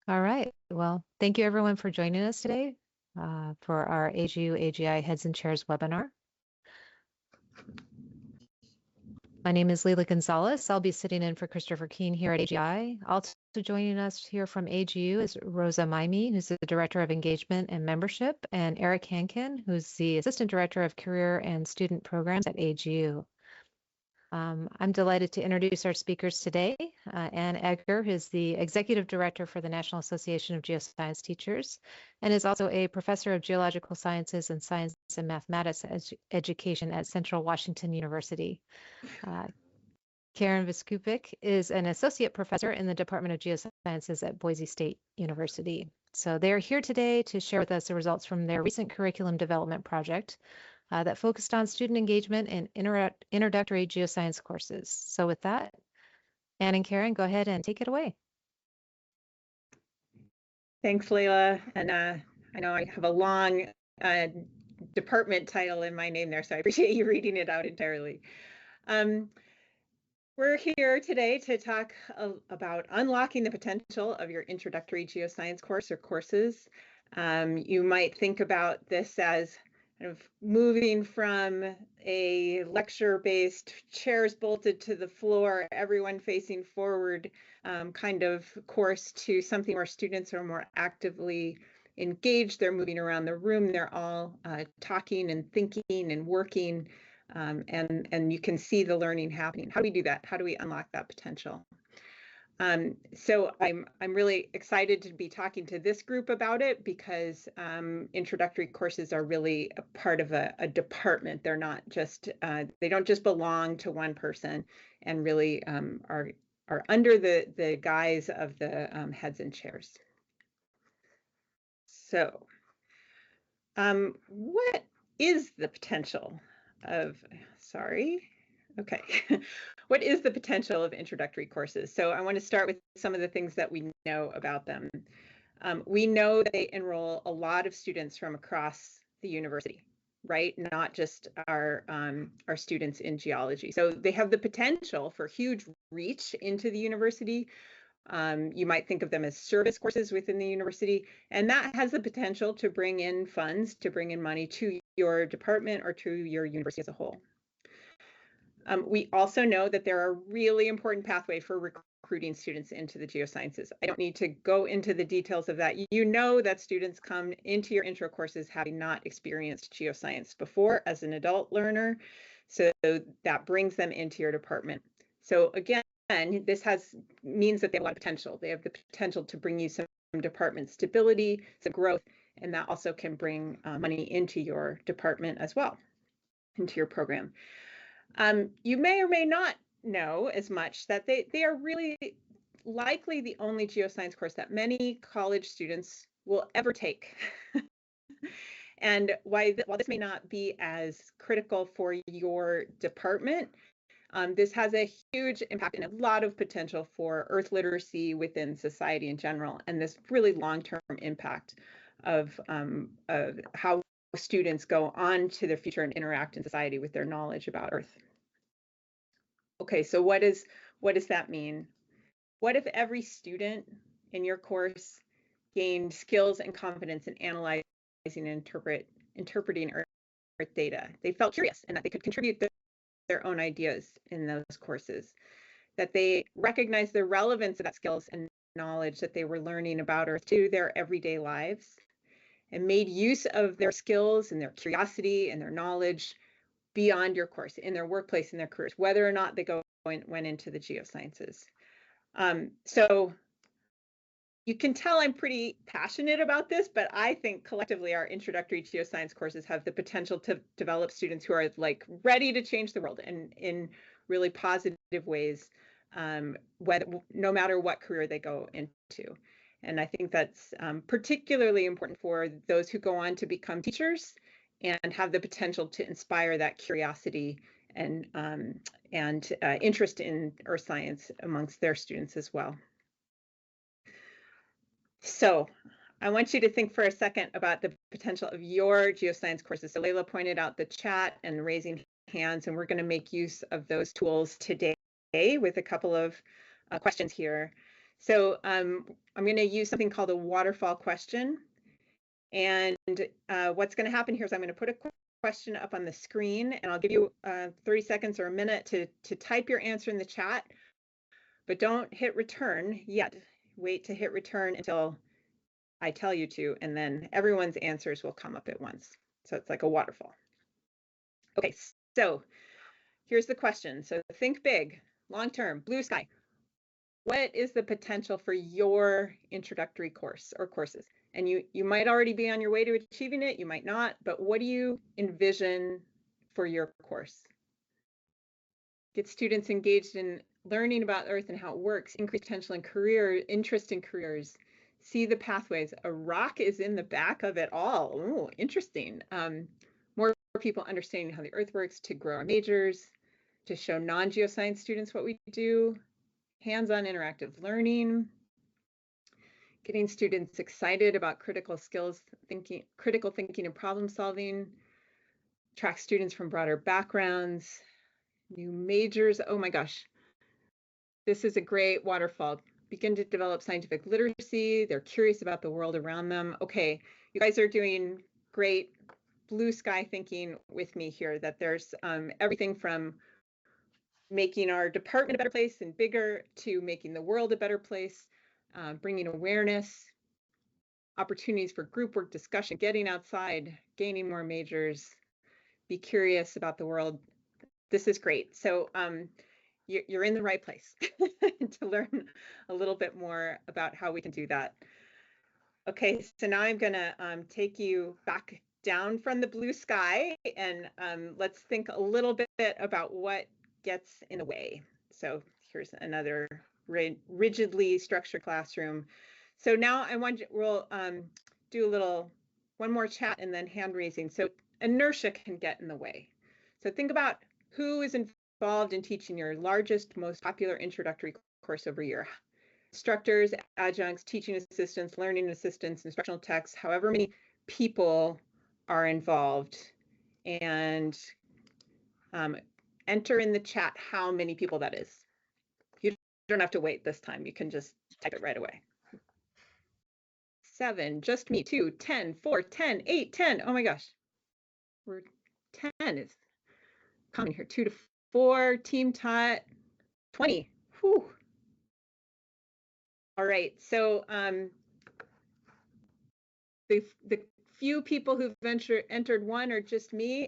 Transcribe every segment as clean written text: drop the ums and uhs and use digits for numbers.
All right. Well, thank you everyone for joining us today for our AGU AGI Heads and Chairs webinar. My name is Leila Gonzalez. I'll be sitting in for Christopher Keene here at AGI. Also joining us here from AGU is Rosa Maimi, who's the Director of Engagement and Membership, and Eric Hankin, who's the Assistant Director of Career and Student Programs at AGU. I'm delighted to introduce our speakers today. Ann Egger is the Executive Director for the National Association of Geoscience Teachers and is also a Professor of Geological Sciences and Science and Mathematics Education at Central Washington University. Karen Viskupic is an Associate Professor in the Department of Geosciences at Boise State University. So they're here today to share with us the results from their recent curriculum development project that focused on student engagement in introductory geoscience courses. So with that, Ann and Karen, go ahead and take it away. Thanks, Leila. And I know I have a long department title in my name there, so I appreciate you reading it out entirely. We're here today to talk about unlocking the potential of your introductory geoscience course or courses. You might think about this as kind of moving from a lecture-based, chairs bolted to the floor, everyone facing forward kind of course to something where students are more actively engaged. They're moving around the room. They're all talking and thinking and working, and you can see the learning happening. How do we do that? How do we unlock that potential? So I'm really excited to be talking to this group about it because introductory courses are really a part of a department. They're not just they don't just belong to one person, and really are under the guise of the heads and chairs. So what is the potential of, okay. What is the potential of introductory courses? So I want to start with some of the things that we know about them. We know that they enroll a lot of students from across the university, right? Not just our students in geology. So they have the potential for huge reach into the university. You might think of them as service courses within the university, and that has the potential to bring in funds, to bring in money to your department or to your university as a whole. We also know that they're a really important pathway for recruiting students into the geosciences. I don't need to go into the details of that. You know that students come into your intro courses having not experienced geoscience before as an adult learner, so that brings them into your department. So again, this means that they have a lot of potential. They have the potential to bring you some department stability, some growth, and that also can bring money into your department as well, into your program. You may or may not know as much that they are really likely the only geoscience course that many college students will ever take. And while this may not be as critical for your department, this has a huge impact and a lot of potential for Earth literacy within society in general, and this really long-term impact of how students go on to their future and interact in society with their knowledge about Earth. Okay, so what does that mean? What if every student in your course gained skills and confidence in analyzing and interpreting Earth data? They felt curious and that they could contribute their own ideas in those courses, that they recognized the relevance of that skills and knowledge that they were learning about Earth to their everyday lives, and made use of their skills and their curiosity and their knowledge beyond your course, in their workplace, in their careers, whether or not they went into the geosciences. So you can tell I'm pretty passionate about this, but I think collectively our introductory geoscience courses have the potential to develop students who are like ready to change the world and in really positive ways, no matter what career they go into. And I think that's particularly important for those who go on to become teachers and have the potential to inspire that curiosity and interest in earth science amongst their students as well. So I want you to think for a second about the potential of your geoscience courses. So Leila pointed out the chat and raising hands, and we're going to make use of those tools today with a couple of questions here. So I'm going to use something called a waterfall question. And what's going to happen here is I'm going to put a question up on the screen, and I'll give you 30 seconds or a minute to type your answer in the chat, but don't hit return yet. Wait to hit return until I tell you to, and then everyone's answers will come up at once. So it's like a waterfall. Okay, so here's the question. So think big, long term, blue sky. What is the potential for your introductory course or courses? And you might already be on your way to achieving it, you might not, but what do you envision for your course? Get students engaged in learning about Earth and how it works, increase potential in career, interest in careers, see the pathways. A rock is in the back of it all. Oh, interesting. More people understanding how the Earth works, to grow our majors, to show non-geoscience students what we do, hands-on interactive learning, getting students excited about critical thinking and problem solving, attract students from broader backgrounds, new majors. Oh my gosh, this is a great waterfall. Begin to develop scientific literacy. They're curious about the world around them. Okay, you guys are doing great blue sky thinking with me here, that there's everything from making our department a better place and bigger to making the world a better place, bringing awareness, opportunities for group work, discussion, getting outside, gaining more majors, be curious about the world. This is great. So you're in the right place to learn a little bit more about how we can do that. Okay, so now I'm gonna take you back down from the blue sky, and let's think a little bit about what gets in the way. So here's another rigidly structured classroom. So now we'll do one more chat and then hand raising. So inertia can get in the way. So think about who is involved in teaching your largest, most popular introductory course over a year. Instructors, adjuncts, teaching assistants, learning assistants, instructional techs, however many people are involved, and enter in the chat how many people that is. You don't have to wait this time. You can just type it right away. 7, just me, 2, 10, 4, 10, 8, 10. Oh my gosh. We're 10 is coming here. 2 to 4, team taught, 20. Whew. All right, so the few people who've entered one are just me.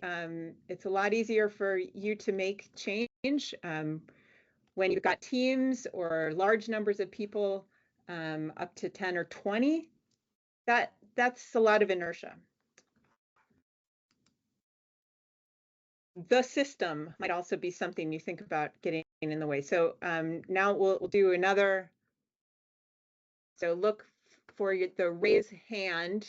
It's a lot easier for you to make change when you've got teams or large numbers of people, up to 10 or 20. That's a lot of inertia. The system might also be something you think about getting in the way. So now we'll do another. So look for the raise hand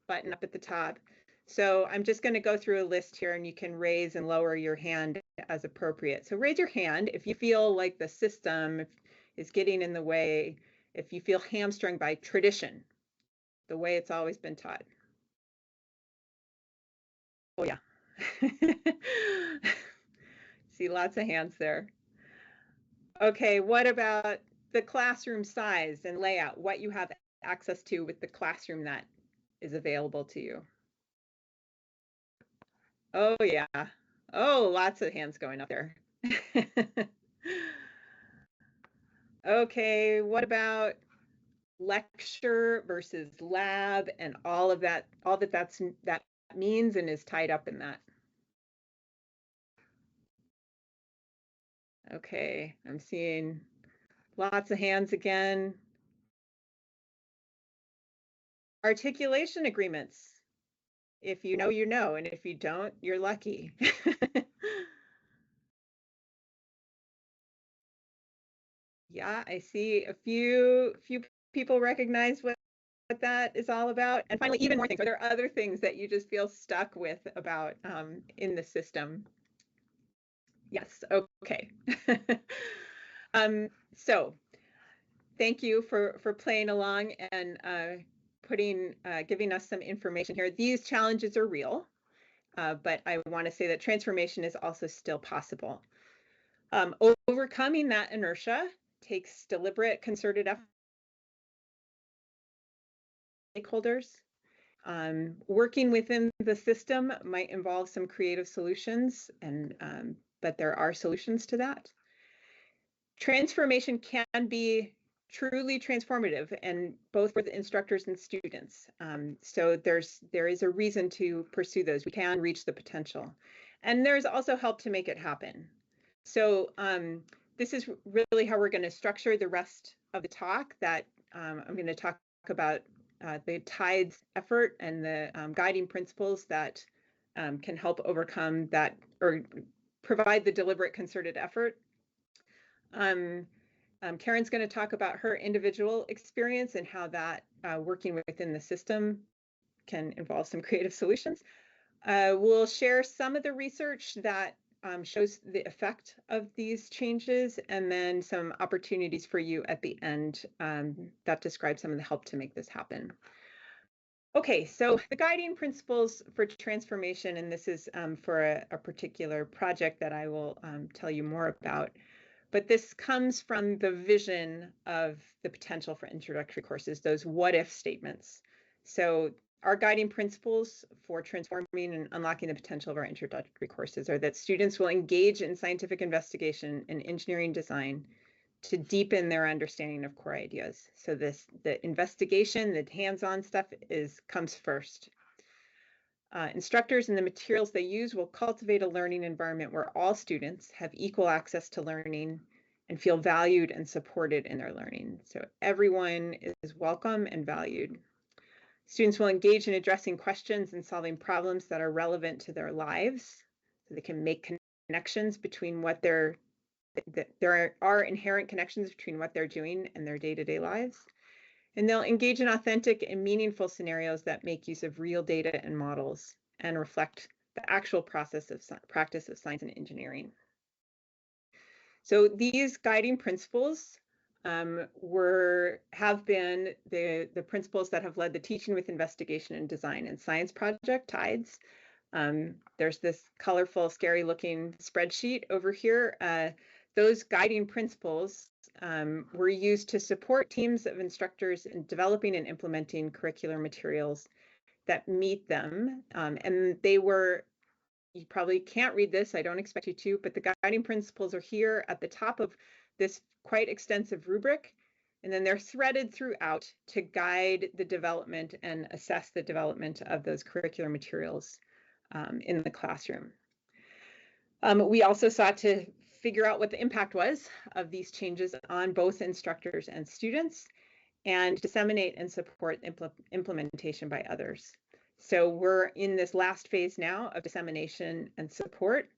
button up at the top. So I'm just going to go through a list here, and you can raise and lower your hand as appropriate. So raise your hand if you feel like the system is getting in the way, if you feel hamstrung by tradition, the way it's always been taught. Oh yeah. See lots of hands there. Okay, what about the classroom size and layout, what you have access to with the classroom that is available to you? Oh yeah. Oh, lots of hands going up there. Okay, what about lecture versus lab and all of that, that means and is tied up in that? Okay, I'm seeing lots of hands again. Articulation agreements. If you know, you know, and if you don't, you're lucky. Yeah, I see a few people recognize what that is all about. And finally, even more things. Are there other things that you just feel stuck with about in the system? Yes, okay. So thank you for playing along and giving us some information here. These challenges are real, but I want to say that transformation is also still possible. Overcoming that inertia takes deliberate, concerted effort stakeholders. Working within the system might involve some creative solutions, but there are solutions to that. Transformation can be truly transformative, and both for the instructors and students. So there is a reason to pursue those. We can reach the potential, and there's also help to make it happen. So this is really how we're going to structure the rest of the talk. That I'm going to talk about the TIDES effort and the guiding principles that can help overcome that or provide the deliberate concerted effort. Karen's going to talk about her individual experience and how that working within the system can involve some creative solutions. We'll share some of the research that shows the effect of these changes, and then some opportunities for you at the end that describe some of the help to make this happen. Okay, so the guiding principles for transformation, and this is for a particular project that I will tell you more about. But this comes from the vision of the potential for introductory courses, those what-if statements. So our guiding principles for transforming and unlocking the potential of our introductory courses are that students will engage in scientific investigation and engineering design to deepen their understanding of core ideas. So the investigation, the hands-on stuff comes first. Instructors and the materials they use will cultivate a learning environment where all students have equal access to learning and feel valued and supported in their learning. So everyone is welcome and valued. Students will engage in addressing questions and solving problems that are relevant to their lives, so they can make connections between there are inherent connections between what they're doing and their day-to-day lives. And they'll engage in authentic and meaningful scenarios that make use of real data and models and reflect the actual practice of science and engineering. So these guiding principles have been the principles that have led the Teaching with Investigation and Design and Science Project, TIDES. There's this colorful, scary-looking spreadsheet over here. Those guiding principles were used to support teams of instructors in developing and implementing curricular materials that meet them. And they were, you probably can't read this, I don't expect you to, but the guiding principles are here at the top of this quite extensive rubric. And then they're threaded throughout to guide the development and assess the development of those curricular materials in the classroom. We also sought to figure out what the impact was of these changes on both instructors and students, and disseminate and support implementation by others. So we're in this last phase now of dissemination and support.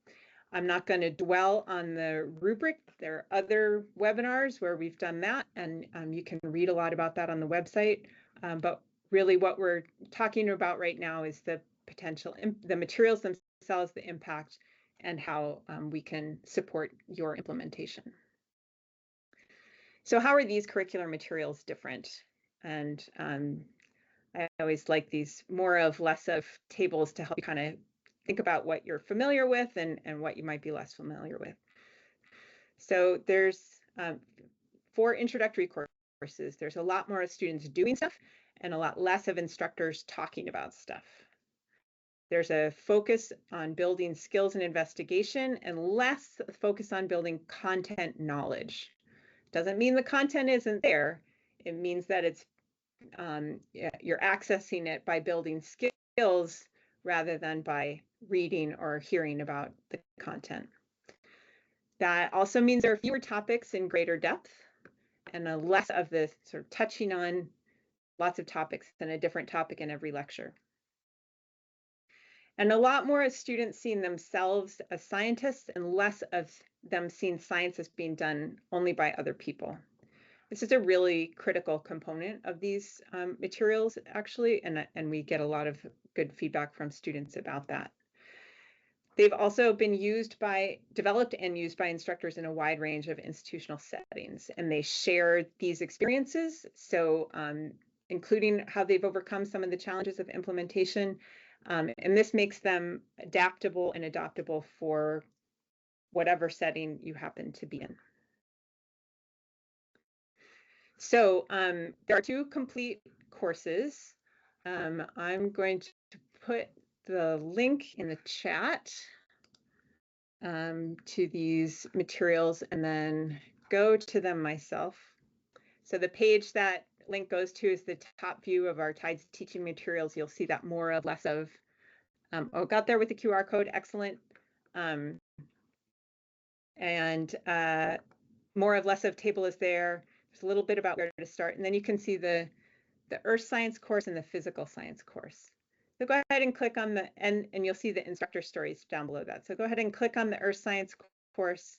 I'm not going to dwell on the rubric. There are other webinars where we've done that, and you can read a lot about that on the website. But really what we're talking about right now is the potential, the materials themselves, the impact, and how we can support your implementation. So how are these curricular materials different? And I always like these more of, less of tables to help you kind of think about what you're familiar with and what you might be less familiar with. So there's, for introductory courses, there's a lot more of students doing stuff and a lot less of instructors talking about stuff. There's a focus on building skills and investigation and less focus on building content knowledge. Doesn't mean the content isn't there. It means that it's you're accessing it by building skills rather than by reading or hearing about the content. That also means there are fewer topics in greater depth and less of the sort of touching on lots of topics and a different topic in every lecture. And a lot more of students seeing themselves as scientists and less of them seeing science as being done only by other people. This is a really critical component of these materials, actually, and we get a lot of good feedback from students about that. They've also been developed and used by instructors in a wide range of institutional settings, and they share these experiences, so including how they've overcome some of the challenges of implementation, and this makes them adaptable and adoptable for whatever setting you happen to be in. So there are 2 complete courses I'm going to put the link in the chat to these materials and then go to them myself. So the page that link goes to is the top view of our TIDES teaching materials. You'll see that more of, less of. Oh, got there with the QR code, excellent. More of, less of table is there. There's a little bit about where to start, and then you can see the earth science course and the physical science course. So go ahead and click on the, and you'll see the instructor stories down below that. So go ahead and click on the earth science course.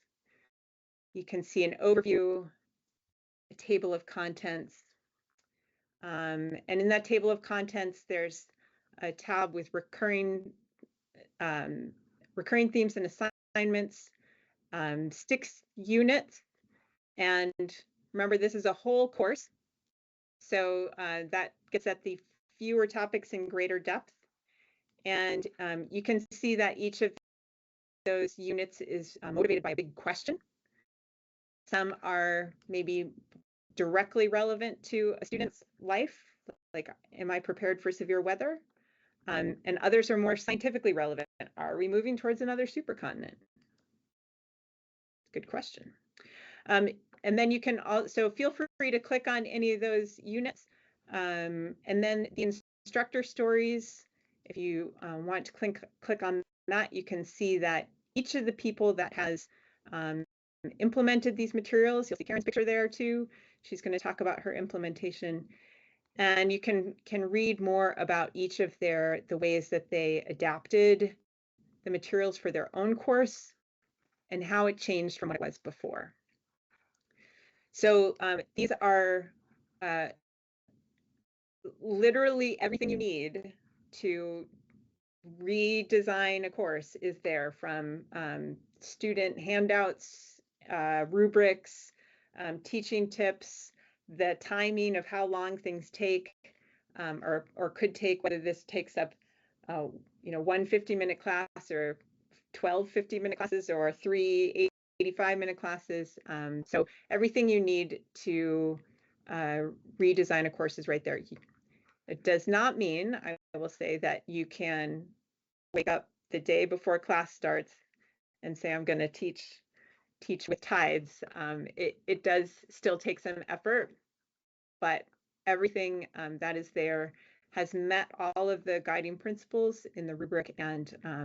You can see an overview, a table of contents. And in that table of contents, there's a tab with recurring themes and assignments, 6 units. And remember, this is a whole course. So that gets at the fewer topics in greater depth. And you can see that each of those units is motivated by a big question. Some are maybe directly relevant to a student's life, like, am I prepared for severe weather? And others are more scientifically relevant. Are we moving towards another supercontinent? Good question. And then you can also feel free to click on any of those units. And then the instructor stories, if you want to click on that, you can see that each of the people that has implemented these materials, you'll see Karen's picture there too. She's going to talk about her implementation. And you can read more about each of the ways that they adapted the materials for their own course and how it changed from what it was before. So these are literally everything you need to redesign a course is there, from student handouts, rubrics, teaching tips, the timing of how long things take, or could take, whether this takes up one 50-minute class or 12 50-minute classes or 3 85-minute classes. So everything you need to redesign a course is right there. It does not mean, I will say, that you can wake up the day before class starts and say, I'm going to teach with TIDES. It does still take some effort, but everything that is there has met all of the guiding principles in the rubric and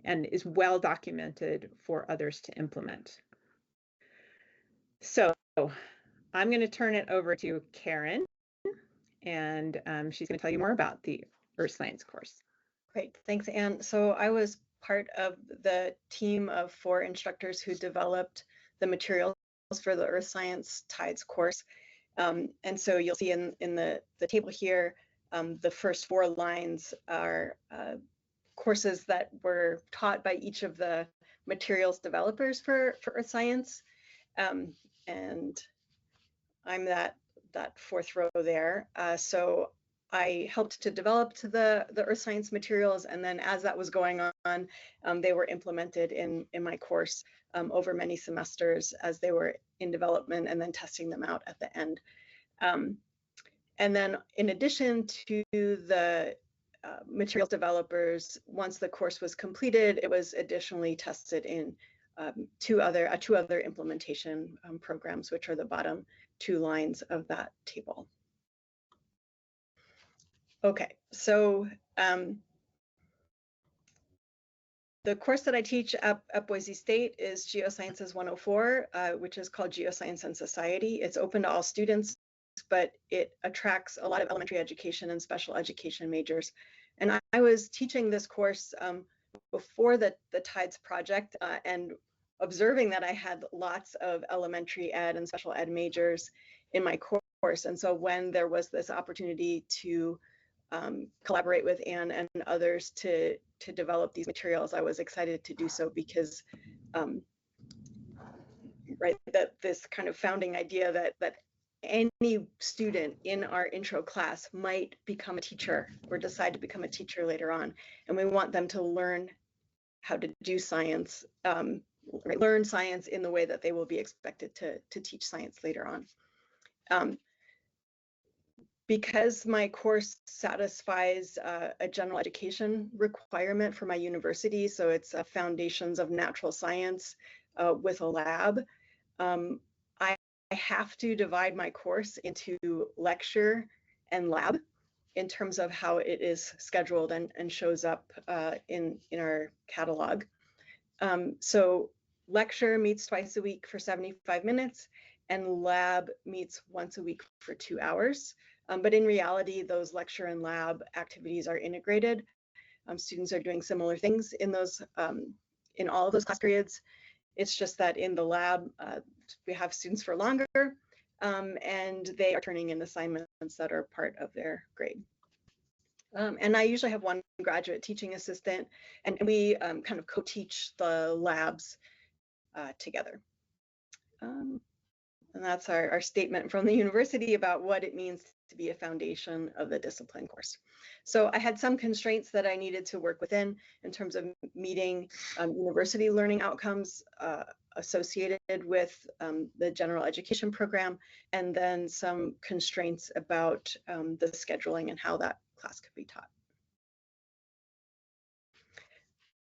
is well documented for others to implement. So I'm going to turn it over to Karen, and she's going to tell you more about the Earth Science course. Great, thanks, Anne. So I was part of the team of 4 instructors who developed the materials for the Earth Science TIDES course. And so you'll see in the table here, the first 4 lines are courses that were taught by each of the materials developers for Earth Science. And I'm that 4th row there. So I helped to develop the Earth Science materials, and then as that was going on, they were implemented in my course over many semesters as they were in development, and then testing them out at the end. And then in addition to the materials developers, once the course was completed, it was additionally tested in 2 other implementation programs, which are the bottom 2 lines of that table. Okay, so the course that I teach at Boise State is Geosciences 104, which is called Geoscience and Society. It's open to all students, but it attracts a lot of elementary education and special education majors. And I was teaching this course before the TIDES project, and observing that I had lots of elementary ed and special ed majors in my course. And so when there was this opportunity to collaborate with Anne and others to develop these materials, I was excited to do so, because right, that this kind of founding idea that any student in our intro class might become a teacher or decide to become a teacher later on, and we want them to learn how to do science, learn science in the way that they will be expected to teach science later on. Because my course satisfies a general education requirement for my university, so it's Foundations of Natural Science with a lab, I have to divide my course into lecture and lab in terms of how it is scheduled and shows up in our catalog. So lecture meets twice a week for 75 minutes, and lab meets once a week for 2 hours. But in reality, those lecture and lab activities are integrated. Students are doing similar things in those in all of those class periods. It's just that in the lab, we have students for longer, and they are turning in assignments that are part of their grade. And I usually have one graduate teaching assistant, and we kind of co-teach the labs together. And that's our statement from the university about what it means to be a foundation of the discipline course. So I had some constraints that I needed to work within in terms of meeting university learning outcomes associated with the general education program, and then some constraints about the scheduling and how that class could be taught.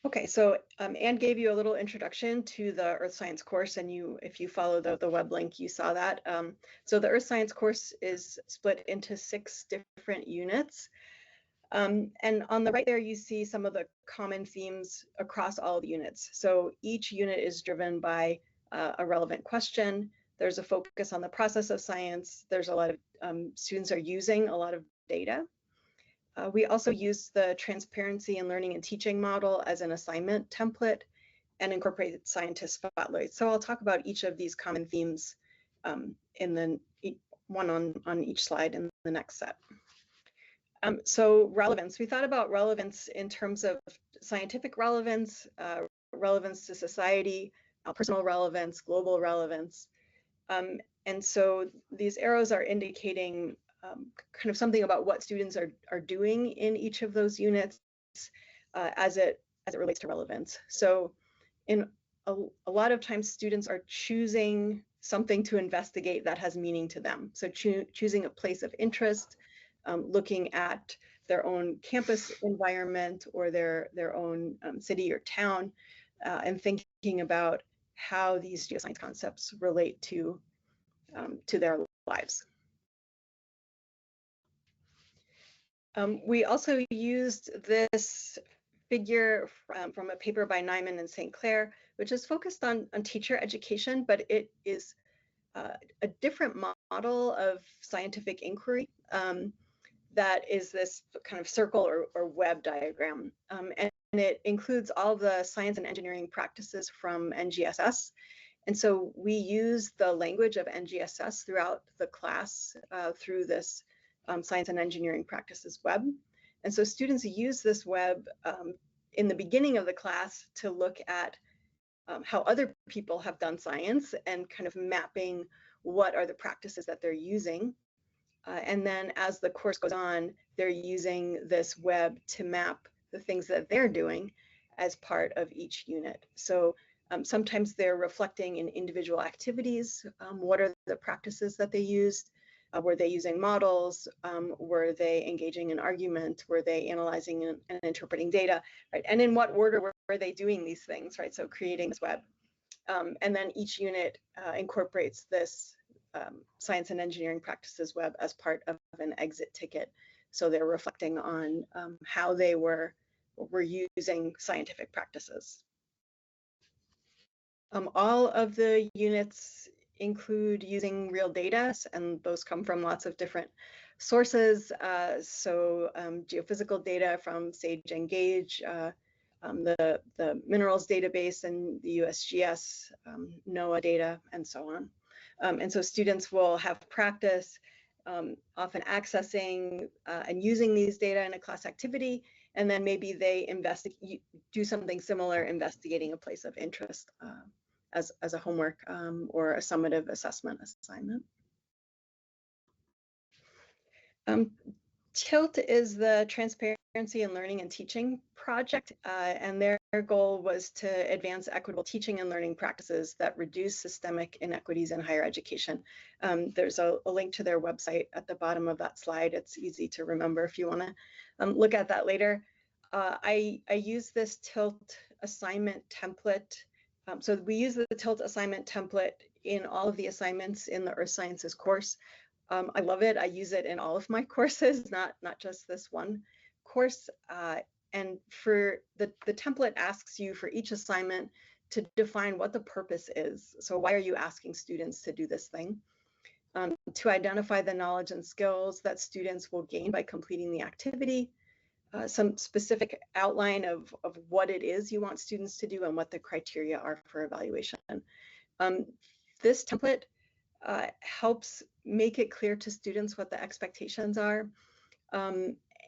Okay, so Anne gave you a little introduction to the Earth Science course, and if you follow the web link, you saw that. So the Earth Science course is split into 6 different units. And on the right there, you see some of the common themes across all the units. So each unit is driven by a relevant question. There's a focus on the process of science. There's a lot of students are using a lot of data. We also use the transparency in learning and teaching model as an assignment template and incorporate scientist spotlight. So I'll talk about each of these common themes in the one on each slide in the next set. So relevance, we thought about relevance in terms of scientific relevance, relevance to society, personal relevance, global relevance. And so these arrows are indicating kind of something about what students are doing in each of those units as it relates to relevance. So in a lot of times students are choosing something to investigate that has meaning to them. So choosing a place of interest, looking at their own campus environment or their own city or town, and thinking about how these geoscience concepts relate to their lives. We also used this figure from a paper by Nyman and St. Clair, which is focused on teacher education, but it is a different model of scientific inquiry that is this kind of circle or web diagram. And it includes all the science and engineering practices from NGSS. And so we use the language of NGSS throughout the class through this Science and Engineering Practices web. And so students use this web in the beginning of the class to look at how other people have done science and kind of mapping what are the practices that they're using. And then as the course goes on, they're using this web to map the things that they're doing as part of each unit. So sometimes they're reflecting in individual activities. What are the practices that they used? Were they using models? Were they engaging in argument? Were they analyzing and interpreting data, right? And in what order were they doing these things, right? So creating this web. And then each unit incorporates this science and engineering practices web as part of an exit ticket. So they're reflecting on how they were using scientific practices. All of the units include using real data, and those come from lots of different sources. So geophysical data from SAGE and GAGE, the minerals database and the USGS, NOAA data, and so on. And so students will have practice often accessing and using these data in a class activity, and then maybe they do something similar, investigating a place of interest as a homework or a summative assessment assignment. TILT is the Transparency in Learning and Teaching project, and they're goal was to advance equitable teaching and learning practices that reduce systemic inequities in higher education. There's a link to their website at the bottom of that slide. It's easy to remember if you want to look at that later. I use this TILT assignment template. So we use the TILT assignment template in all of the assignments in the Earth Sciences course. I love it. I use it in all of my courses, not just this one course. And for the template asks you for each assignment to define what the purpose is. So why are you asking students to do this thing? To identify the knowledge and skills that students will gain by completing the activity, some specific outline of what it is you want students to do and what the criteria are for evaluation. This template helps make it clear to students what the expectations are,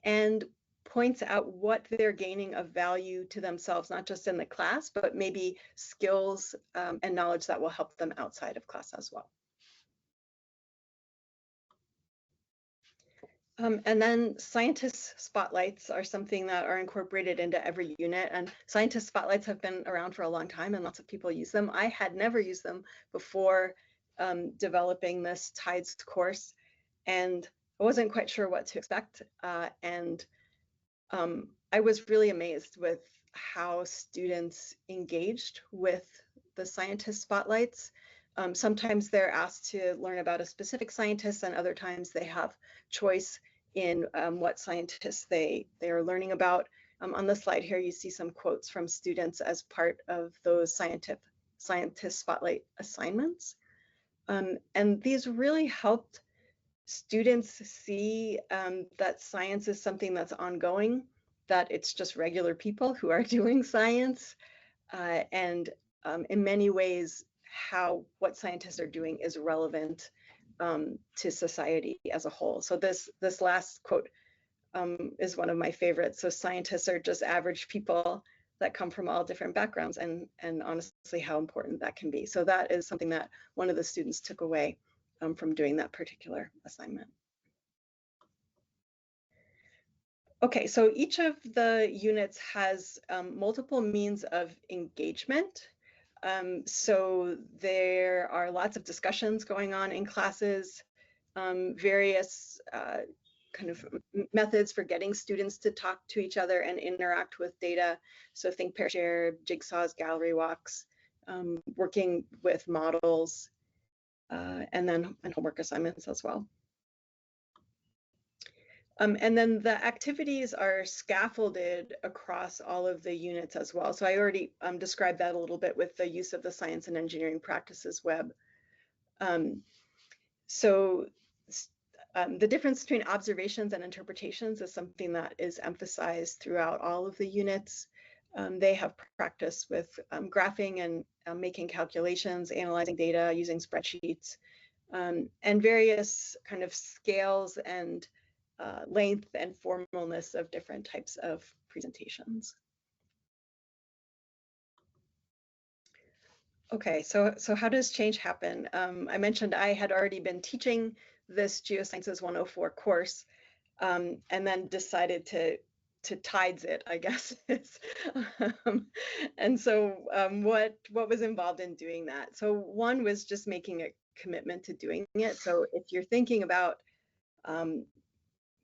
and points out what they're gaining of value to themselves, not just in the class, but maybe skills and knowledge that will help them outside of class as well. And then scientist spotlights are something that are incorporated into every unit, and scientist spotlights have been around for a long time and lots of people use them. I had never used them before developing this TIDES course, and I wasn't quite sure what to expect. I was really amazed with how students engaged with the scientist spotlights. Sometimes they're asked to learn about a specific scientist, and other times they have choice in what scientists they are learning about. On the slide here, you see some quotes from students as part of those scientist spotlight assignments. And these really helped students see that science is something that's ongoing, that it's just regular people who are doing science, and in many ways, what scientists are doing is relevant to society as a whole. So this last quote is one of my favorites. So scientists are just average people that come from all different backgrounds, and honestly, how important that can be. So that is something that one of the students took away from doing that particular assignment. Okay, so each of the units has multiple means of engagement. So there are lots of discussions going on in classes, various kind of methods for getting students to talk to each other and interact with data. So think pair share, jigsaws, gallery walks, working with models, and homework assignments as well. And then the activities are scaffolded across all of the units as well. So I already described that a little bit with the use of the Science and Engineering Practices web. The difference between observations and interpretations is something that is emphasized throughout all of the units. They have practice with graphing and making calculations, analyzing data, using spreadsheets, and various kind of scales and length and formalness of different types of presentations. Okay, so how does change happen? I mentioned I had already been teaching this Geosciences 104 course, and then decided to TIDES it, I guess. And so what was involved in doing that? So one was just making a commitment to doing it. So if you're thinking about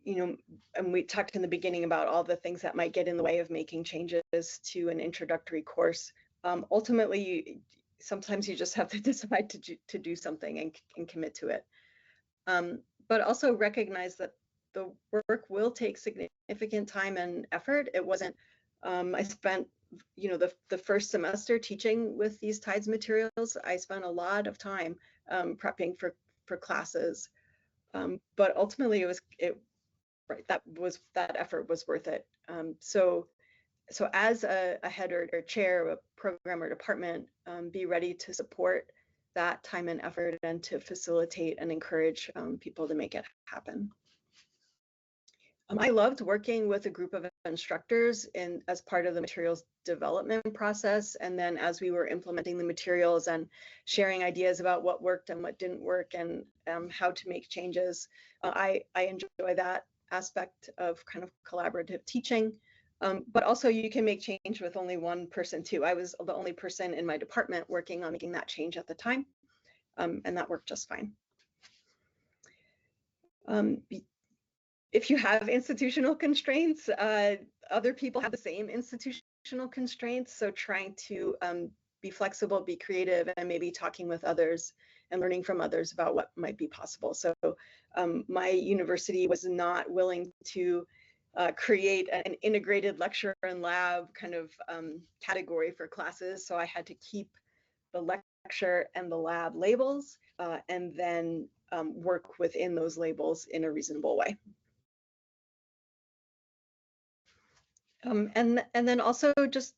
and we talked in the beginning about all the things that might get in the way of making changes to an introductory course. Ultimately, sometimes you just have to decide to do something and commit to it. But also recognize that the work will take significant time and effort. It wasn't, I spent, the first semester teaching with these TIDES materials. I spent a lot of time prepping for classes. But ultimately, that effort was worth it. So as a head or chair of a program or department, be ready to support that time and effort and to facilitate and encourage people to make it happen. I loved working with a group of instructors as part of the materials development process, and then as we were implementing the materials and sharing ideas about what worked and what didn't work and how to make changes. I enjoy that aspect of kind of collaborative teaching. But also you can make change with only one person too. I was the only person in my department working on making that change at the time, and that worked just fine. If you have institutional constraints, other people have the same institutional constraints. So trying to be flexible, be creative, and maybe talking with others and learning from others about what might be possible. So my university was not willing to create an integrated lecture and lab kind of category for classes. So I had to keep the lecture and the lab labels and then work within those labels in a reasonable way. And then also just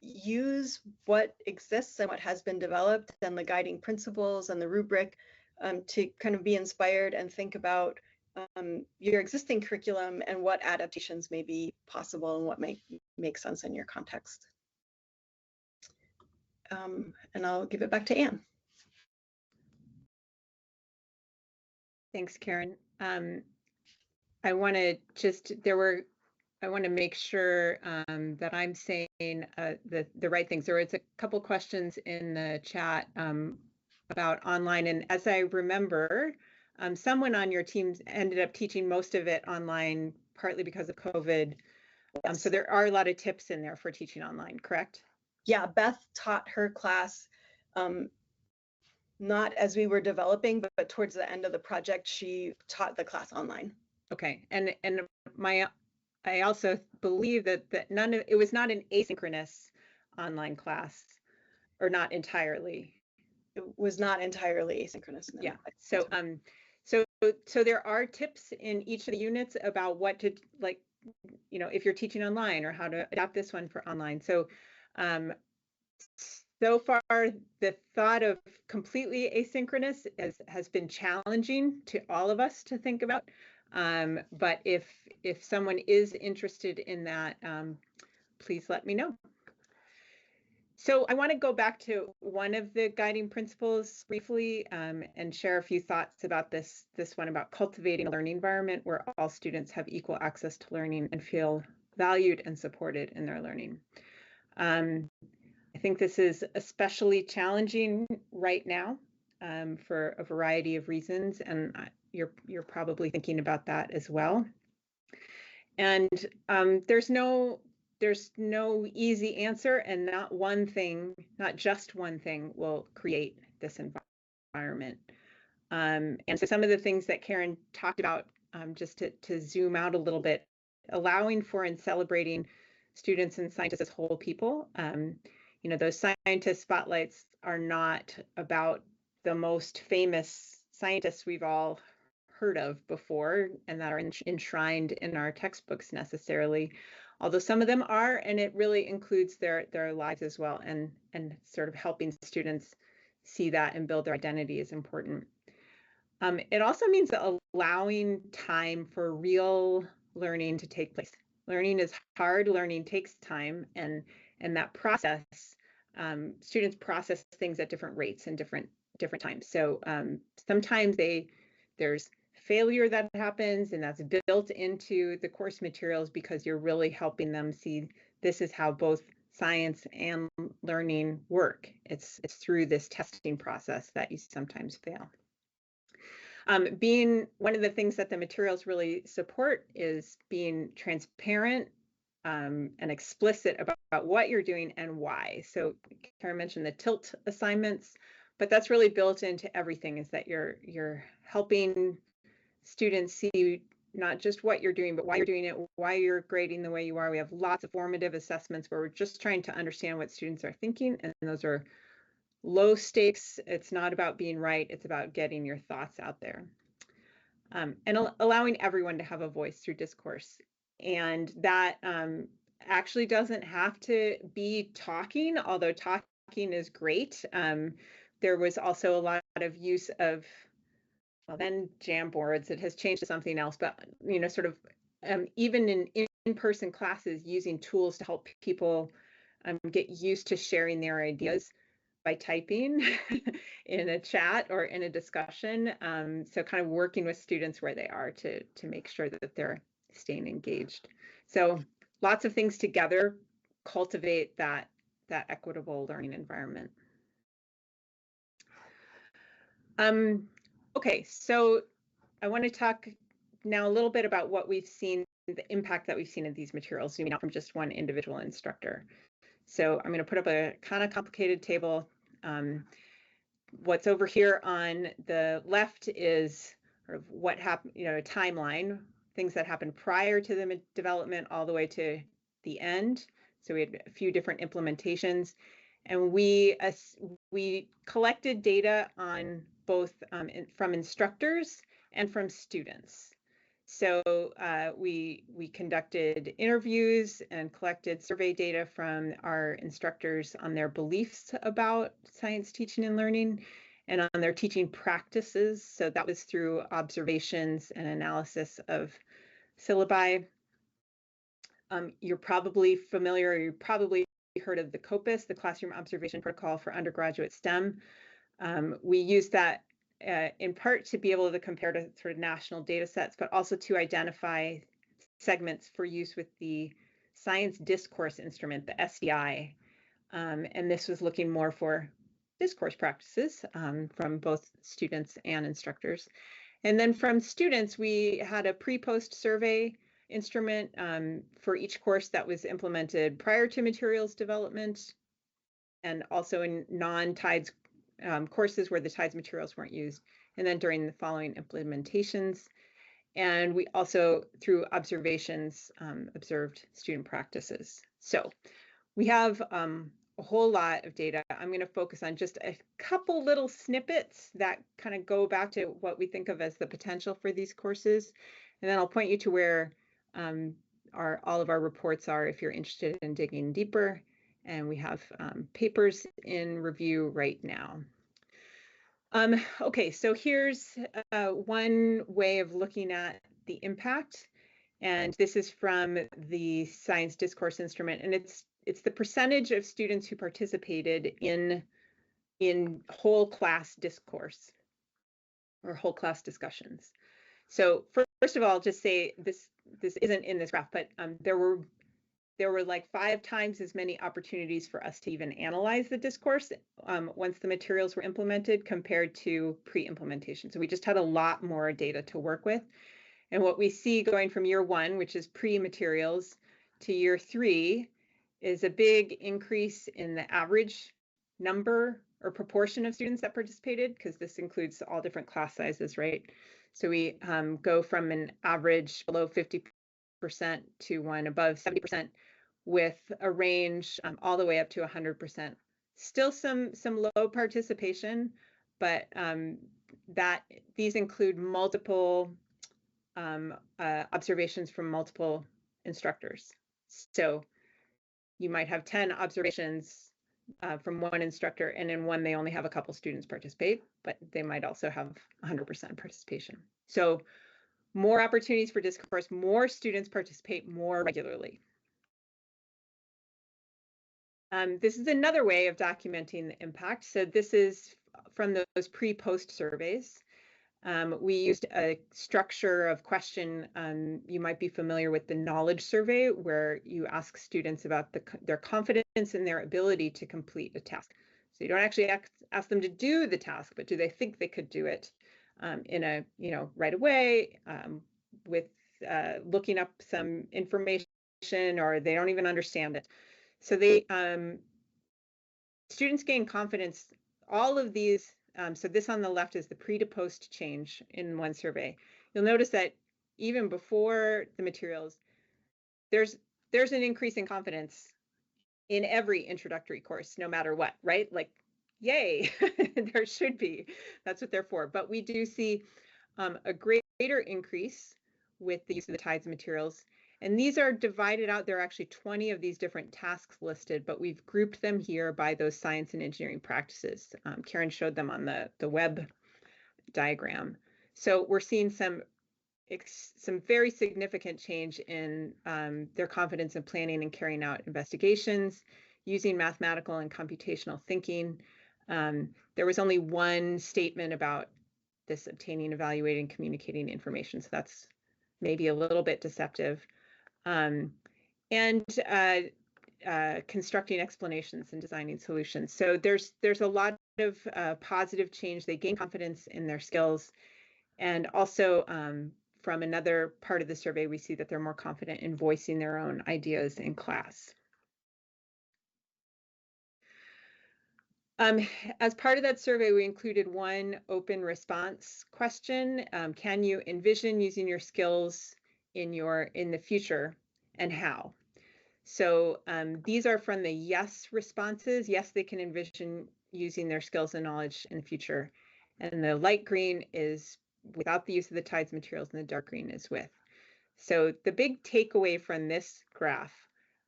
use what exists and what has been developed and the guiding principles and the rubric to kind of be inspired and think about your existing curriculum and what adaptations may be possible and what may make sense in your context. And I'll give it back to Anne. Thanks, Karen. I want to make sure that I'm saying the right things. There was a couple questions in the chat about online, and as I remember, someone on your team ended up teaching most of it online, partly because of COVID. So there are a lot of tips in there for teaching online, correct? Yeah, Beth taught her class not as we were developing, but towards the end of the project, she taught the class online. Okay, and I also believe that it was not an asynchronous online class, or not entirely. It was not entirely asynchronous. No. Yeah. So there are tips in each of the units about what to, like, if you're teaching online, or how to adapt this one for online. So so far, the thought of completely asynchronous has been challenging to all of us to think about. But if someone is interested in that, please let me know. So I want to go back to one of the guiding principles briefly, and share a few thoughts about this one about cultivating a learning environment where all students have equal access to learning and feel valued and supported in their learning. I think this is especially challenging right now for a variety of reasons, and you're probably thinking about that as well. And there's no easy answer, and not just one thing will create this environment. And so some of the things that Karen talked about, just to zoom out a little bit, allowing for and celebrating students and scientists as whole people. Those scientist spotlights are not about the most famous scientists we've all heard of before and that are enshrined in our textbooks necessarily, although some of them are, and it really includes their lives as well, and sort of helping students see that and build their identity is important. It also means allowing time for real learning to take place. Learning is hard, learning takes time, and that process, students process things at different rates and different times. So sometimes there's failure that happens, and that's built into the course materials because you're really helping them see this is how both science and learning work. It's through this testing process that you sometimes fail. Being one of the things that the materials really support is being transparent and explicit about what you're doing and why. So Karen mentioned the tilt assignments, but that's really built into everything, is that you're helping students see not just what you're doing, but why you're doing it, why you're grading the way you are. We have lots of formative assessments where we're just trying to understand what students are thinking, and those are low stakes. It's not about being right, it's about getting your thoughts out there. And allowing everyone to have a voice through discourse. And that actually doesn't have to be talking, although talking is great. There was also a lot of use of, well, then Jamboards. It has changed to something else, but sort of even in-person classes, using tools to help people get used to sharing their ideas by typing in a chat or in a discussion. So kind of working with students where they are to make sure that they're staying engaged. So lots of things together cultivate that equitable learning environment. Okay, so I want to talk now a little bit about what we've seen, the impact that we've seen in these materials, zooming out from just one individual instructor. So I'm going to put up a kind of complicated table. What's over here on the left is sort of what happened, a timeline, things that happened prior to the development all the way to the end. So we had a few different implementations, and we collected data on both from instructors and from students. So we conducted interviews and collected survey data from our instructors on their beliefs about science teaching and learning and on their teaching practices. So that was through observations and analysis of syllabi. You're probably familiar, you probably heard of the COPUS, the Classroom Observation Protocol for Undergraduate STEM. We use that in part to be able to compare to sort of national data sets, but also to identify segments for use with the Science Discourse Instrument, the SDI. And this was looking more for discourse practices from both students and instructors. And then from students, we had a pre-post survey instrument for each course that was implemented prior to materials development, and also in non-TIDES courses where the TIDES materials weren't used, and then during the following implementations. And we also, through observations, observed student practices. So we have a whole lot of data. I'm going to focus on just a couple little snippets that kind of go back to what we think of as the potential for these courses. And then I'll point you to where all of our reports are if you're interested in digging deeper. And we have papers in review right now. Okay, so here's one way of looking at the impact. And this is from the Science Discourse Instrument. And it's the percentage of students who participated in whole class discourse or whole class discussions. So first of all, just say this isn't in this graph, but there were like 5 times as many opportunities for us to even analyze the discourse once the materials were implemented compared to pre-implementation. So we just had a lot more data to work with. And what we see going from year 1, which is pre-materials, to year 3 is a big increase in the average number or proportion of students that participated, because this includes all different class sizes, right? So we go from an average below 50% to one above 70%, with a range all the way up to 100%. Still some low participation, but that these include multiple observations from multiple instructors. So you might have 10 observations from one instructor, and in one they only have a couple students participate, but they might also have 100% participation. So more opportunities for discourse, more students participate more regularly. This is another way of documenting the impact. So this is from those pre-post surveys. We used a structure of question. You might be familiar with the knowledge survey, where you ask students about their confidence in their ability to complete a task. So you don't actually ask them to do the task, but do they think they could do it in a right away with looking up some information, or they don't even understand it. So students gain confidence. All of these. So this on the left is the pre to post change in one survey. You'll notice that even before the materials, there's an increase in confidence in every introductory course, no matter what, right? Like, yay, there should be. That's what they're for. But we do see a greater increase with the use of the TIDES materials. And these are divided out. There are actually 20 of these different tasks listed, but we've grouped them here by those science and engineering practices. Karen showed them on the web diagram. So we're seeing some very significant change in their confidence in planning and carrying out investigations, using mathematical and computational thinking. There was only one statement about this obtaining, evaluating, communicating information. So that's maybe a little bit deceptive. and constructing explanations and designing solutions. So there's a lot of positive change. They gain confidence in their skills. And also from another part of the survey, we see that they're more confident in voicing their own ideas in class. As part of that survey, we included one open response question. Can you envision using your skills in the future, and how? So these are from the yes responses. Yes, they can envision using their skills and knowledge in the future. And the light green is without the use of the tides materials, and the dark green is with. So the big takeaway from this graph,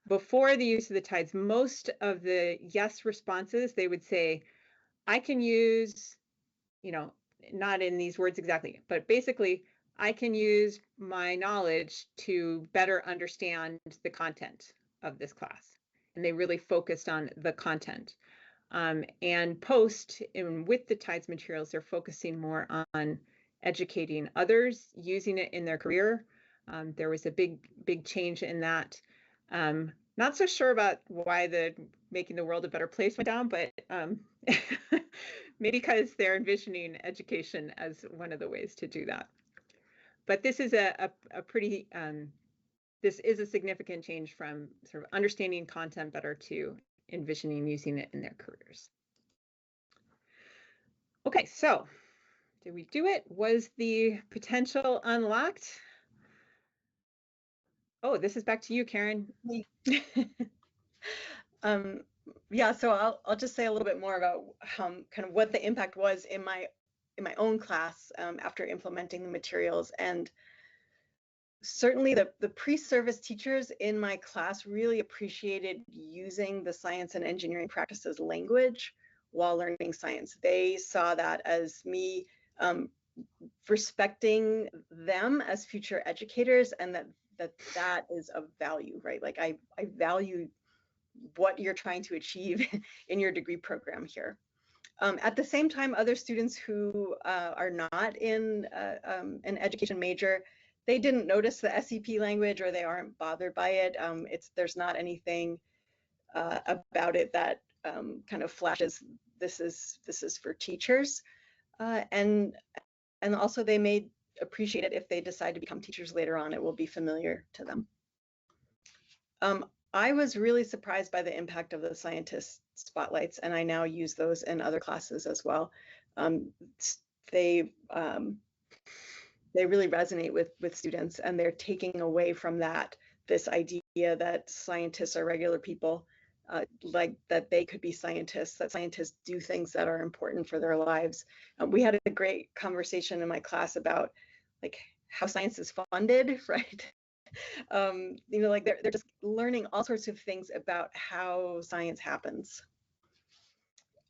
before the use of the tides, most of the yes responses, they would say, I can use, not in these words exactly, but basically, I can use my knowledge to better understand the content of this class. And they really focused on the content. And with the tides materials, they're focusing more on educating others, using it in their career. There was a big change in that. Not so sure about why the making the world a better place went down, but maybe because they're envisioning education as one of the ways to do that. But this is this is a significant change from sort of understanding content better to envisioning using it in their careers. Okay, so did we do it? Was the potential unlocked? Oh, this is back to you, Karen. Yeah, so I'll just say a little bit more about kind of what the impact was in my own class after implementing the materials. And certainly the pre-service teachers in my class really appreciated using the science and engineering practices language while learning science. They saw that as me respecting them as future educators, and that is of value, right? Like I value what you're trying to achieve in your degree program here. At the same time, other students who are not in an education major, they didn't notice the SEP language, or they aren't bothered by it. There's not anything about it that kind of flashes, this is for teachers. And also they may appreciate it if they decide to become teachers later on. It will be familiar to them. I was really surprised by the impact of the scientist spotlights, and I now use those in other classes as well. They really resonate with students, and they're taking away from this idea that scientists are regular people, like that they could be scientists, that scientists do things that are important for their lives. We had a great conversation in my class about like how science is funded, right? Like they're just learning all sorts of things about how science happens.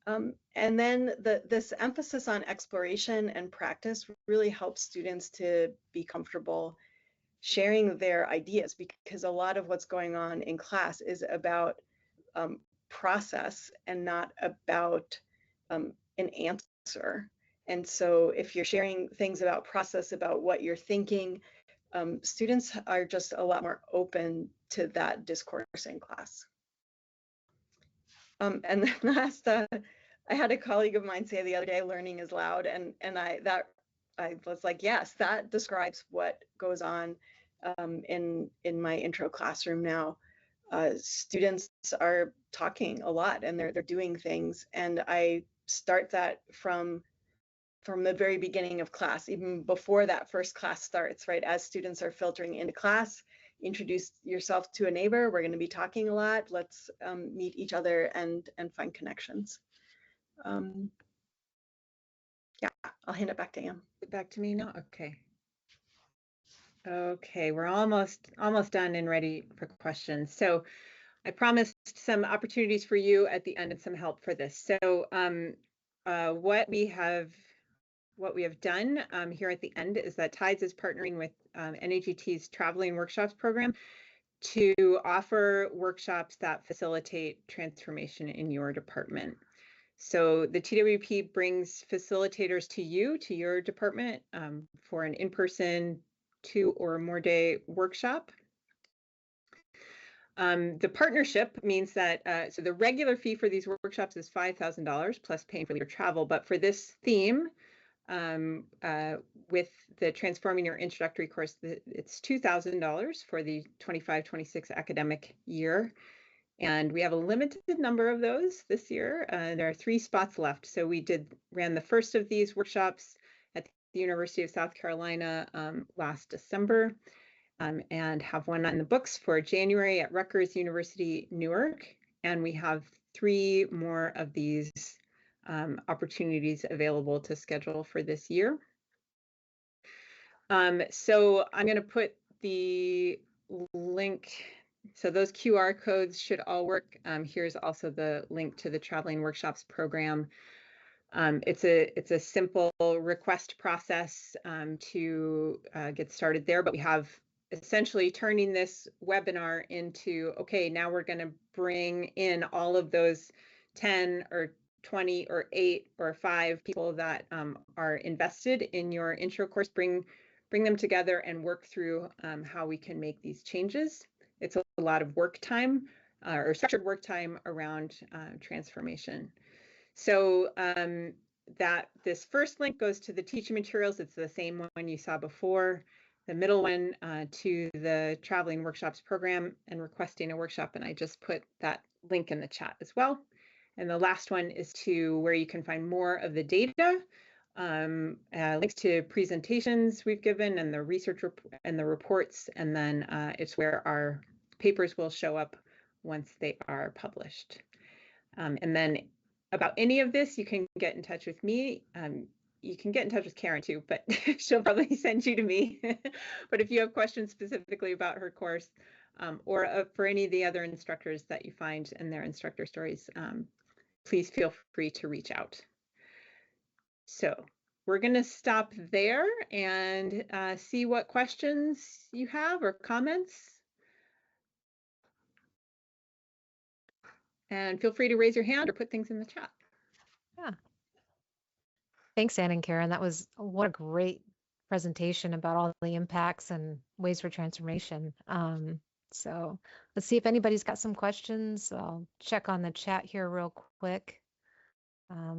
And then this emphasis on exploration and practice really helps students to be comfortable sharing their ideas, because a lot of what's going on in class is about process and not about an answer. And so if you're sharing things about process, about what you're thinking, students are just a lot more open to that discourse in class. And then last, I had a colleague of mine say the other day, learning is loud, and I was like, yes, that describes what goes on in my intro classroom now. Students are talking a lot, and they're doing things, and I start that from the very beginning of class, even before that first class starts, right? As students are filtering into class, introduce yourself to a neighbor. We're going to be talking a lot. Let's meet each other and find connections. Yeah, I'll hand it back to Anne. Back to me now. Okay. Okay, we're almost done and ready for questions. So I promised some opportunities for you at the end and some help for this. So what we have done here at the end is that TIDES is partnering with NAGT's Traveling Workshops program to offer workshops that facilitate transformation in your department. So the TWP brings facilitators to your department for an in-person 2 or more day workshop. The partnership means that, so the regular fee for these workshops is $5,000 plus paying for your travel, but for this theme, with the Transforming Your Introductory course, it's $2,000 for the 25-26 academic year. And we have a limited number of those this year. There are 3 spots left. So we ran the first of these workshops at the University of South Carolina last December, and have one in the books for January at Rutgers University, Newark. And we have 3 more of these opportunities available to schedule for this year. So I'm going to put the link. So those QR codes should all work. Here's also the link to the Traveling Workshops program. It's a simple request process to get started there, but we have essentially turning this webinar into, okay, now we're going to bring in all of those 10 or 20 or 8 or 5 people that are invested in your intro course, bring them together and work through how we can make these changes. It's a lot of work time or structured work time around transformation. So that this first link goes to the teaching materials. It's the same one you saw before. The middle one to the Traveling Workshops program and requesting a workshop. And I just put that link in the chat as well. And the last one is to where you can find more of the data, links to presentations we've given and the research and the reports. And then it's where our papers will show up once they are published. And then about any of this, you can get in touch with me. You can get in touch with Karen too, but she'll probably send you to me. But if you have questions specifically about her course or for any of the other instructors that you find in their instructor stories, please feel free to reach out. So we're going to stop there and see what questions you have or comments. And feel free to raise your hand or put things in the chat. Yeah. Thanks, Ann and Karen. What a great presentation about all the impacts and ways for transformation. So let's see if anybody's got some questions. I'll check on the chat here real quick.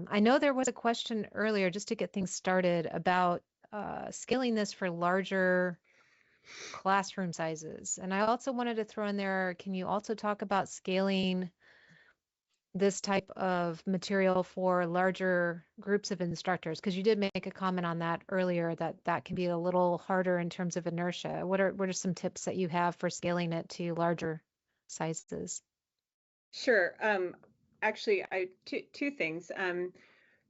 I know there was a question earlier, just to get things started, about scaling this for larger classroom sizes. And I also wanted to throw in there, can you also talk about scaling this type of material for larger groups of instructors? Because you did make a comment on that earlier, that can be a little harder in terms of inertia. What are some tips that you have for scaling it to larger sizes? Sure. Actually, two things.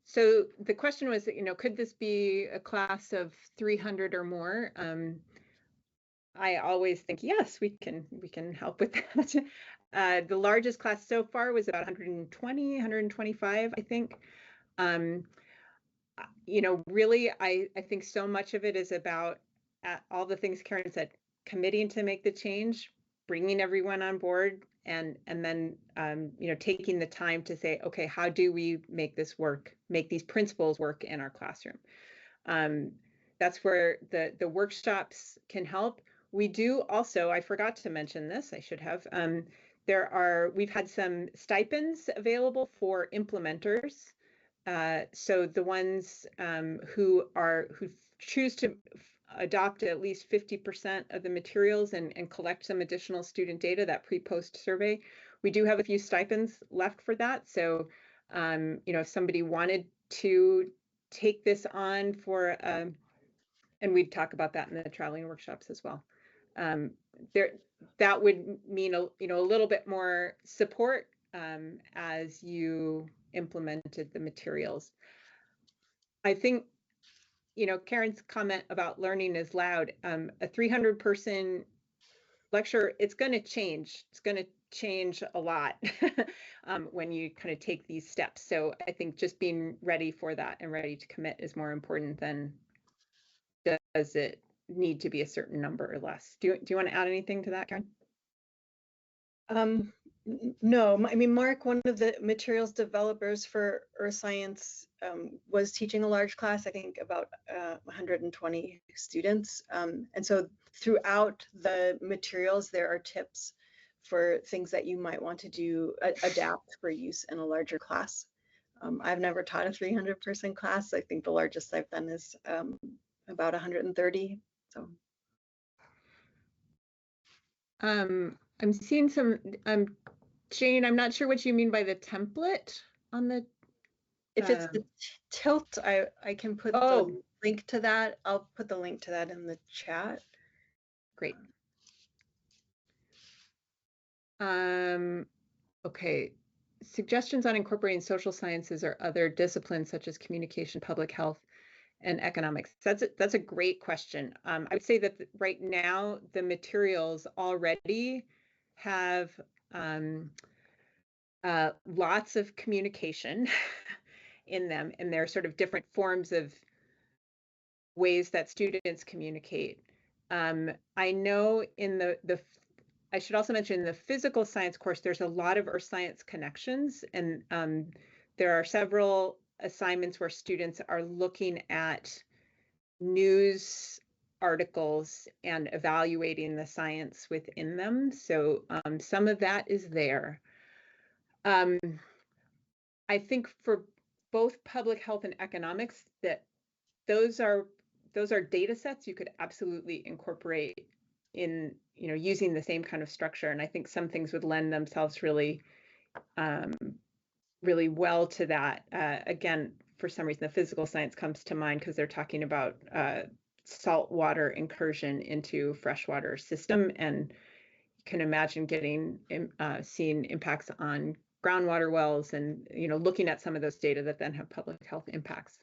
So the question was, could this be a class of 300 or more? I always think, yes, we can help with that. The largest class so far was about 120, 125, I think. Really, I think so much of it is about all the things Karen said, committing to make the change, bringing everyone on board, and then taking the time to say, okay, how do we make this work, make these principles work in our classroom? That's where the workshops can help. We do also, I forgot to mention this, I should have, we've had some stipends available for implementers. So the ones who choose to adopt at least 50% of the materials and collect some additional student data, that pre-post survey, we do have a few stipends left for that. So, if somebody wanted to take this on for, and we'd talk about that in the traveling workshops as well. That would mean a little bit more support as you implemented the materials. I think, Karen's comment about learning is loud. A 300-person lecture, it's going to change. It's going to change a lot when you kind of take these steps. So I think just being ready for that and ready to commit is more important than does it need to be a certain number or less. Do you want to add anything to that, Karen? No, I mean, Mark, one of the materials developers for Earth Science, was teaching a large class, I think about 120 students. And so throughout the materials, there are tips for things that you might want to do, adapt for use in a larger class. I've never taught a 300-person class. I think the largest I've done is about 130. So. I'm seeing some, Jane, I'm not sure what you mean by the template on the. If it's the tilt, I can put the link to that. I'll put the link to that in the chat. Great. Okay. Suggestions on incorporating social sciences or other disciplines such as communication, public health, and economics. That's a great question. I would say that right now the materials already have lots of communication in them, and there are sort of different forms of ways that students communicate. I know in I should also mention in the physical science course, there's a lot of earth science connections, and there are several assignments where students are looking at news articles and evaluating the science within them. So some of that is there. I think for both public health and economics, that those are data sets you could absolutely incorporate in, using the same kind of structure. And I think some things would lend themselves really, really well to that. Again, for some reason, the physical science comes to mind because they're talking about saltwater incursion into freshwater system, and you can imagine seeing impacts on groundwater wells, and looking at some of those data that then have public health impacts.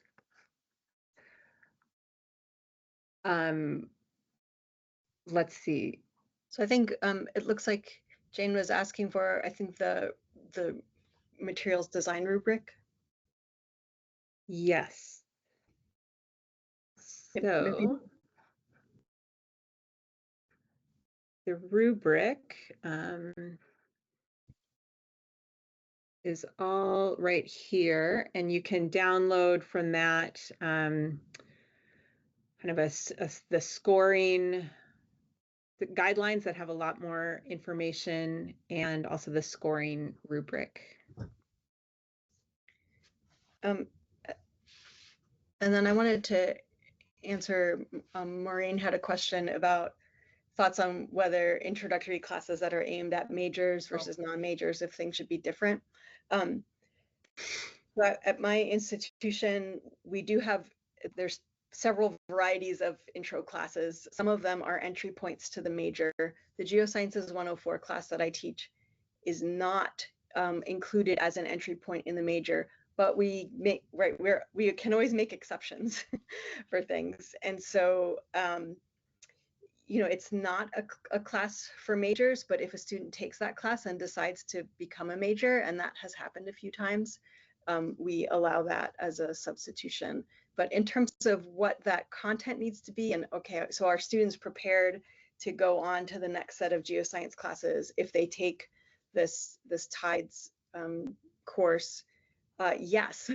Let's see. So I think it looks like Jane was asking for, I think, the materials design rubric. Yes. So the rubric is all right here, and you can download from that kind of the scoring, the guidelines that have a lot more information, and also the scoring rubric. And then I wanted to answer, Maureen had a question about thoughts on whether introductory classes that are aimed at majors versus non-majors, if things should be different. At my institution, there's several varieties of intro classes. Some of them are entry points to the major. The Geosciences 104 class that I teach is not included as an entry point in the major, but we can always make exceptions for things. And so, it's not a class for majors, but if a student takes that class and decides to become a major, and that has happened a few times, we allow that as a substitution. But in terms of what that content needs to be, and so are students prepared to go on to the next set of geoscience classes if they take this TIDES course? Yes,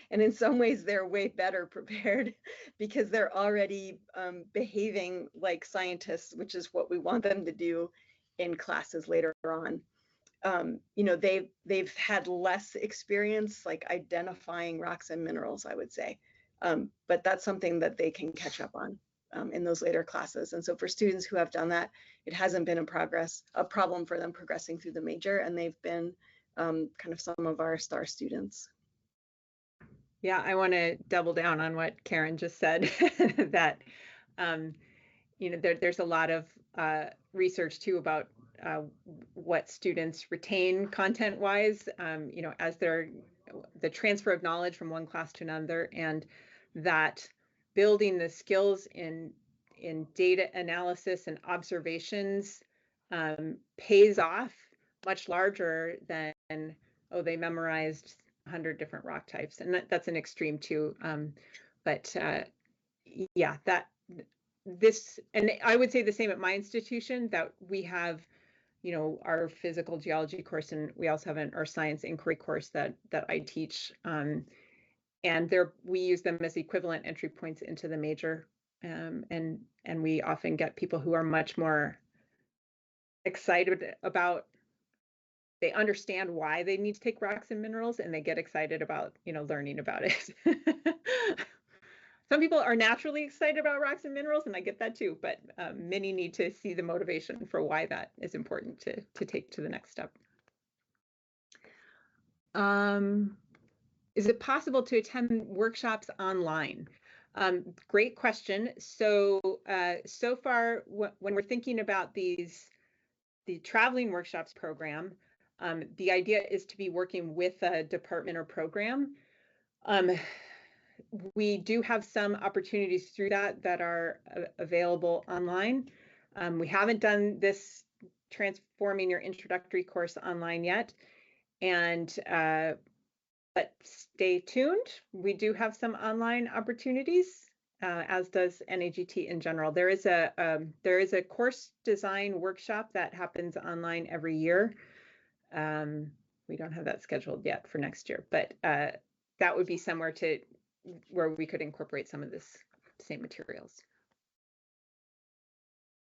and in some ways they're way better prepared because they're already behaving like scientists, which is what we want them to do in classes later on. They've had less experience identifying rocks and minerals, I would say, but that's something that they can catch up on in those later classes. And so for students who have done that, it hasn't been a problem for them progressing through the major, and they've been kind of some of our star students. Yeah, I want to double down on what Karen just said, that there's a lot of research too about what students retain content-wise, as the transfer of knowledge from one class to another, and that building the skills in data analysis and observations pays off much larger than, they memorized 100 different rock types, and that's an extreme too. But yeah, and I would say the same at my institution, that we have, our physical geology course, and we also have an earth science inquiry course that I teach, and we use them as equivalent entry points into the major, and we often get people who are much more excited about they understand why they need to take rocks and minerals, and they get excited about, learning about it. Some people are naturally excited about rocks and minerals, and I get that too, but many need to see the motivation for why that is important to take to the next step. Is it possible to attend workshops online? Great question. So far, when we're thinking about the traveling workshops program, the idea is to be working with a department or program. We do have some opportunities through that are available online. We haven't done this transforming your introductory course online yet, but stay tuned. We do have some online opportunities, as does NAGT in general. There is a course design workshop that happens online every year. We don't have that scheduled yet for next year, but that would be somewhere where we could incorporate some of this same materials.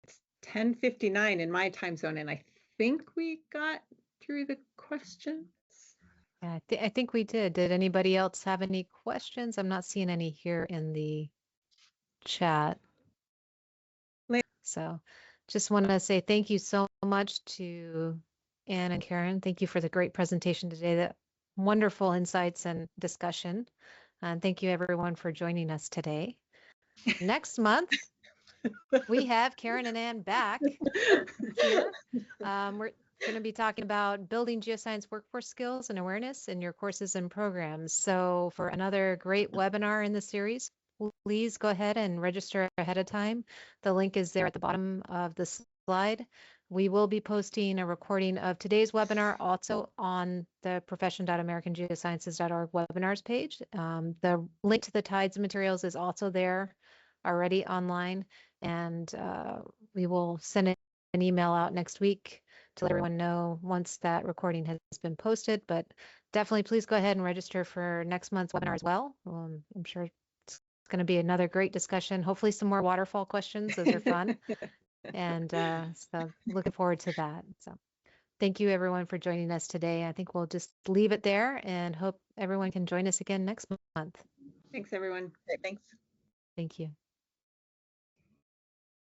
It's 10:59 in my time zone, and I think we got through the questions. Yeah, I think we did. Did anybody else have any questions? I'm not seeing any here in the chat. So just want to say thank you so much to Anne and Karen. Thank you for the great presentation today, the wonderful insights and discussion. And thank you everyone for joining us today. Next month, we have Karen and Anne back here. We're going to be talking about building geoscience workforce skills and awareness in your courses and programs. So for another great webinar in the series, please go ahead and register ahead of time. The link is there at the bottom of the slide. We will be posting a recording of today's webinar also on the profession.americangeosciences.org webinars page. The link to the TIDES materials is also there already online, and we will send an email out next week to let everyone know once that recording has been posted. But definitely please go ahead and register for next month's webinar as well. I'm sure it's going to be another great discussion, hopefully some more waterfall questions. Those are fun. And so looking forward to that. So thank you everyone for joining us today. I think we'll just leave it there and hope everyone can join us again next month. Thanks everyone. Thanks. Thank you.